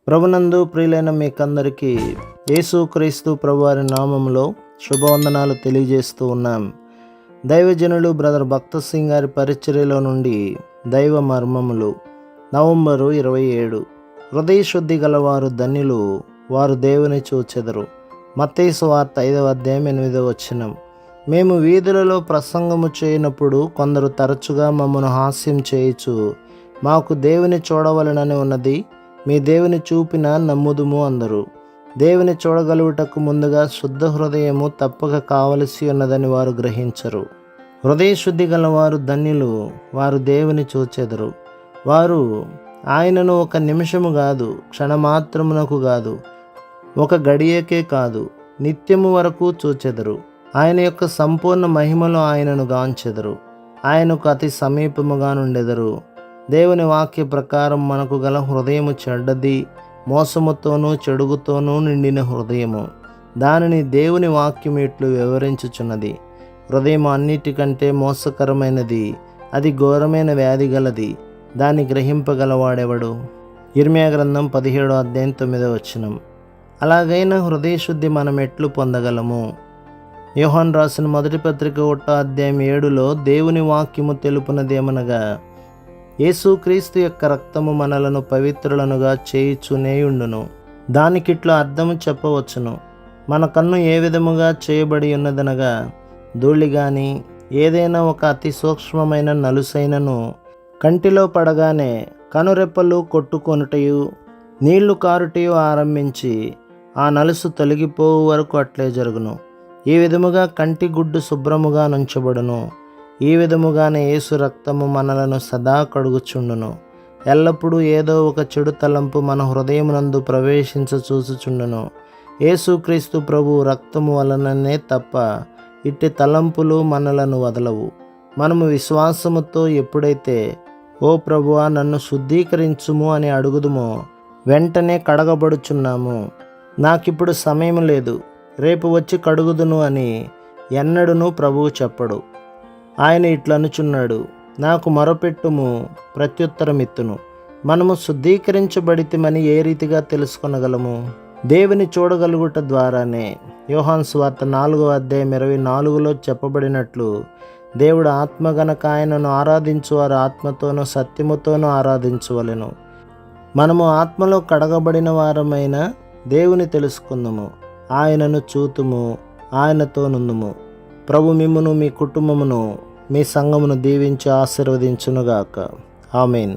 ప్రభునందు ప్రియులైన మీకందరికీ యేసుక్రీస్తు ప్రభువారి నామములో శుభవందనాలు తెలియజేస్తూ ఉన్నాం. దైవజనులు బ్రదర్ భక్త సింగ్ గారి పరిచర్యలో నుండి దైవ మర్మములు నవంబరు 27. హృదయ శుద్ధి గలవారు ధన్యులు, వారు దేవుని చూచెదరు. మత్తయి సువార్త 5వ అధ్యాయం 8వ వచనం. మేము వీధులలో ప్రసంగము చేయనప్పుడు కొందరు తరచుగా మమ్మను హాస్యం చేయుచు, మాకు దేవుని చూడవలనని ఉన్నది, మీ దేవుని చూపిన నమ్ముదుము అందరు. దేవుని చూడగలుగుటకు ముందుగా శుద్ధ హృదయము తప్పక కావలసి ఉన్నదని వారు గ్రహించరు. హృదయ శుద్ధి గలవారు ధన్యులు, వారు దేవుని చూచెదరు. వారు ఆయనను ఒక నిమిషము కాదు, క్షణమాత్రమునకు కాదు, ఒక గడియకే కాదు, నిత్యము వరకు చూచెదరు. ఆయన యొక్క సంపూర్ణ మహిమలో ఆయనను గాంచెదరు. ఆయనకు అతి సమీపముగా నుండెదరు. దేవుని వాక్య ప్రకారం మనకు గల హృదయము చెడ్డది, మోసముతోనూ చెడుగుతోనూ నిండిన హృదయము. దానిని దేవుని వాక్యం ఇట్లు వివరించుచున్నది. హృదయం అన్నిటికంటే మోసకరమైనది, అది ఘోరమైన వ్యాధి గలది, దాన్ని గ్రహింపగలవాడెవడు? ఇర్మియా గ్రంథం 17వ అధ్యాయం 9వ వచనం. అలాగైన హృదయ శుద్ధి మనం ఎట్లు పొందగలము? యోహాను రాసిన మొదటి పత్రిక 1వ అధ్యాయం 7లో దేవుని వాక్యము తెలుపునదేమనగా, యేసుక్రీస్తు యొక్క రక్తము మనలను పవిత్రులనుగా చేయుచునేయుండును. దానికిట్లు అర్థము చెప్పవచ్చును. మన కన్ను ఏ విధముగా చేయబడి ఉన్నదనగా, ధూళి గాని ఏదైనా ఒక అతి సూక్ష్మమైన నలుసైనను కంటిలో పడగానే కనురెప్పలు కొట్టుకొనుటయు నీళ్లు కారుటయు ఆరంభించి ఆ నలుసు తొలగిపోవు వరకు అట్లే జరుగును. ఈ విధముగా కంటి గుడ్డు శుభ్రముగా నుంచబడును. ఈ విధముగానే యేసు రక్తము మనలను సదా కడుగుచుండును. ఎల్లప్పుడూ ఏదో ఒక చెడు తలంపు మన హృదయమునందు ప్రవేశించ చూచుచుండును. యేసుక్రీస్తు ప్రభు రక్తము వలననే తప్ప ఇట్టి తలంపులు మనలను వదలవు. మనము విశ్వాసముతో ఎప్పుడైతే ఓ ప్రభువా నన్ను శుద్ధీకరించుము అని అడుగుదుమో, వెంటనే కడగబడుచున్నాము. నాకిప్పుడు సమయం లేదు, రేపు వచ్చి కడుగుదును అని ఎన్నడూనూ ప్రభువు చెప్పడు. ఆయన ఇట్లనుచున్నాడు, నాకు మొరపెట్టుము, ప్రత్యుత్తరమిత్తును. మనము శుద్ధీకరించబడితిమని ఏ రీతిగా తెలుసుకొనగలము? దేవుని చూడగలుగుట ద్వారానే. యోహాను సువార్త 4వ అధ్యాయం 24లో చెప్పబడినట్లు, దేవుడు ఆత్మ గనక ఆయనను ఆరాధించువారు ఆత్మతోనూ సత్యముతోనూ ఆరాధించవలెను. మనము ఆత్మలో కడగబడిన వారమైన దేవుని తెలుసుకుందుము, ఆయనను చూతుము, ఆయనతో నుందుము. ప్రభు మిమ్మును, మీ కుటుంబమును, మీ సంఘమును దీవించి ఆశీర్వదించునుగాక. ఆమేన్.